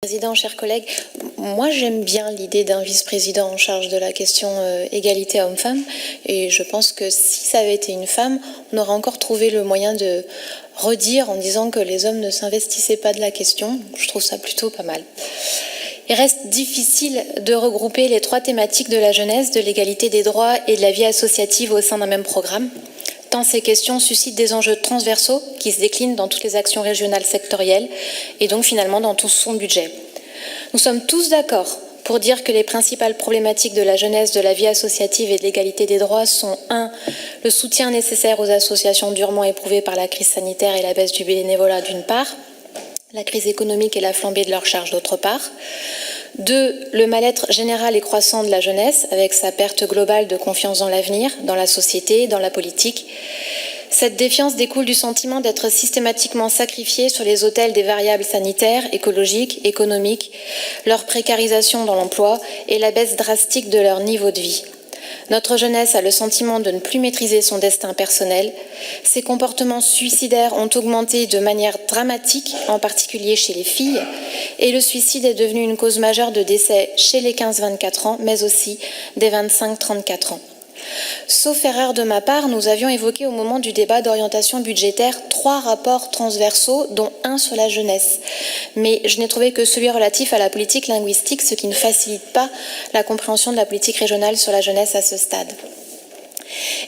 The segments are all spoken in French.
Président, chers collègues, moi j'aime bien l'idée d'un vice-président en charge de la question égalité homme-femme et je pense que si ça avait été une femme, on aurait encore trouvé le moyen de redire en disant que les hommes ne s'investissaient pas de la question. Je trouve ça plutôt pas mal. Il reste difficile de regrouper les trois thématiques de la jeunesse, de l'égalité des droits et de la vie associative au sein d'un même programme, tant ces questions suscitent des enjeux transversaux qui se déclinent dans toutes les actions régionales sectorielles et donc finalement dans tout son budget. Nous sommes tous d'accord pour dire que les principales problématiques de la jeunesse, de la vie associative et de l'égalité des droits sont 1. Le soutien nécessaire aux associations durement éprouvées par la crise sanitaire et la baisse du bénévolat d'une part, la crise économique et la flambée de leurs charges d'autre part. 2. Le mal-être général et croissant de la jeunesse, avec sa perte globale de confiance dans l'avenir, dans la société, dans la politique. Cette défiance découle du sentiment d'être systématiquement sacrifiés sur les autels des variables sanitaires, écologiques, économiques, leur précarisation dans l'emploi et la baisse drastique de leur niveau de vie. Notre jeunesse a le sentiment de ne plus maîtriser son destin personnel. Ses comportements suicidaires ont augmenté de manière dramatique, en particulier chez les filles, et le suicide est devenu une cause majeure de décès chez les 15-24 ans, mais aussi des 25-34 ans. Sauf erreur de ma part, nous avions évoqué au moment du débat d'orientation budgétaire 3 rapports transversaux, dont un sur la jeunesse. Mais je n'ai trouvé que celui relatif à la politique linguistique, ce qui ne facilite pas la compréhension de la politique régionale sur la jeunesse à ce stade.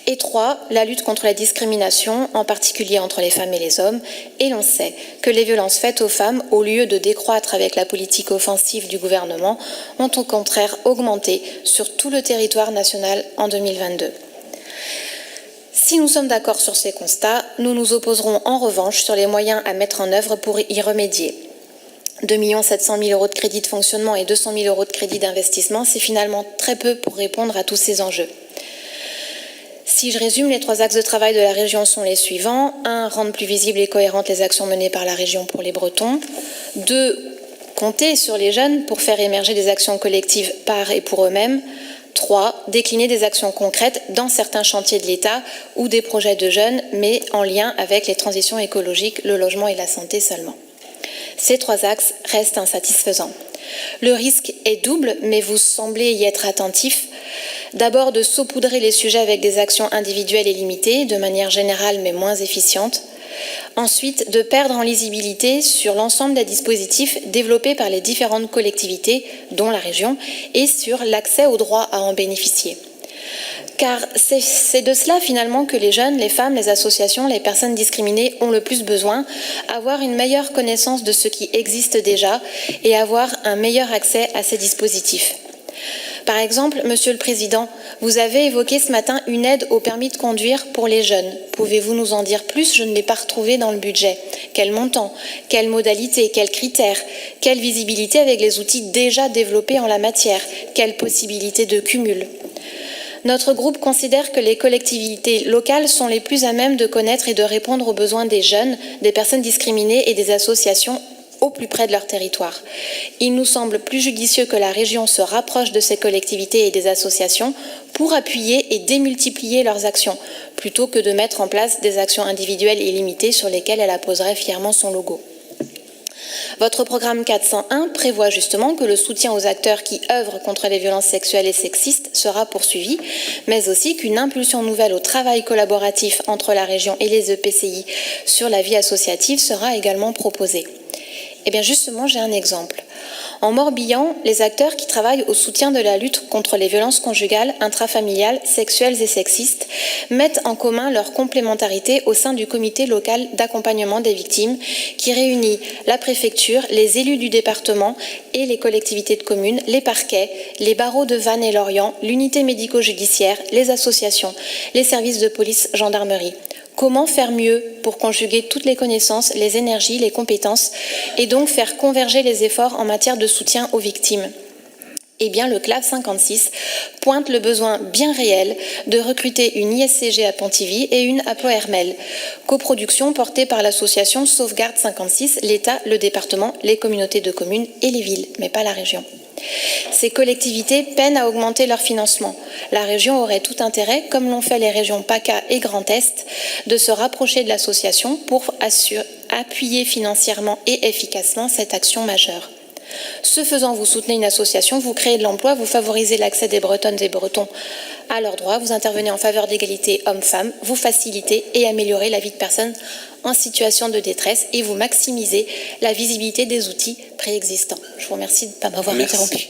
Et 3, la lutte contre la discrimination, en particulier entre les femmes et les hommes. Et l'on sait que les violences faites aux femmes, au lieu de décroître avec la politique offensive du gouvernement, ont au contraire augmenté sur tout le territoire national en 2022. Si nous sommes d'accord sur ces constats, nous nous opposerons en revanche sur les moyens à mettre en œuvre pour y remédier. 2 700 000 € de crédits de fonctionnement et 200 000 € de crédits d'investissement, c'est finalement très peu pour répondre à tous ces enjeux. Si je résume, les 3 axes de travail de la région sont les suivants. 1. Rendre plus visibles et cohérentes les actions menées par la région pour les Bretons. 2. Compter sur les jeunes pour faire émerger des actions collectives par et pour eux-mêmes. 3. Décliner des actions concrètes dans certains chantiers de l'État ou des projets de jeunes, mais en lien avec les transitions écologiques, le logement et la santé seulement. Ces 3 axes restent insatisfaisants. Le risque est double, mais vous semblez y être attentif. D'abord, de saupoudrer les sujets avec des actions individuelles et limitées, de manière générale mais moins efficiente. Ensuite, de perdre en lisibilité sur l'ensemble des dispositifs développés par les différentes collectivités, dont la région, et sur l'accès au droit à en bénéficier. Car c'est de cela finalement que les jeunes, les femmes, les associations, les personnes discriminées ont le plus besoin, avoir une meilleure connaissance de ce qui existe déjà et avoir un meilleur accès à ces dispositifs. Par exemple, Monsieur le Président, vous avez évoqué ce matin une aide au permis de conduire pour les jeunes. Pouvez-vous nous en dire plus? Je ne l'ai pas retrouvé dans le budget. Quel montant? Quelles modalités? Quels critères? Quelle visibilité avec les outils déjà développés en la matière? Quelles possibilités de cumul? Notre groupe considère que les collectivités locales sont les plus à même de connaître et de répondre aux besoins des jeunes, des personnes discriminées et des associations au plus près de leur territoire. Il nous semble plus judicieux que la région se rapproche de ces collectivités et des associations pour appuyer et démultiplier leurs actions, plutôt que de mettre en place des actions individuelles et limitées sur lesquelles elle apposerait fièrement son logo. Votre programme 401 prévoit justement que le soutien aux acteurs qui œuvrent contre les violences sexuelles et sexistes sera poursuivi, mais aussi qu'une impulsion nouvelle au travail collaboratif entre la région et les EPCI sur la vie associative sera également proposée. Eh bien justement, j'ai un exemple. En Morbihan, les acteurs qui travaillent au soutien de la lutte contre les violences conjugales, intrafamiliales, sexuelles et sexistes mettent en commun leur complémentarité au sein du comité local d'accompagnement des victimes qui réunit la préfecture, les élus du département et les collectivités de communes, les parquets, les barreaux de Vannes et Lorient, l'unité médico-judiciaire, les associations, les services de police, gendarmerie. Comment faire mieux pour conjuguer toutes les connaissances, les énergies, les compétences et donc faire converger les efforts en matière de soutien aux victimes? Eh bien, le CLAV 56 pointe le besoin bien réel de recruter une ISCG à Pontivy et une à Ploërmel. Coproduction portée par l'association Sauvegarde 56, l'État, le département, les communautés de communes et les villes, mais pas la région. Ces collectivités peinent à augmenter leur financement. La région aurait tout intérêt, comme l'ont fait les régions PACA et Grand Est, de se rapprocher de l'association pour appuyer financièrement et efficacement cette action majeure. Ce faisant, vous soutenez une association, vous créez de l'emploi, vous favorisez l'accès des Bretonnes et Bretons à leurs droits, vous intervenez en faveur d'égalité hommes-femmes, vous facilitez et améliorez la vie de personnes en situation de détresse et vous maximisez la visibilité des outils préexistants. Je vous remercie de ne pas m'avoir interrompu.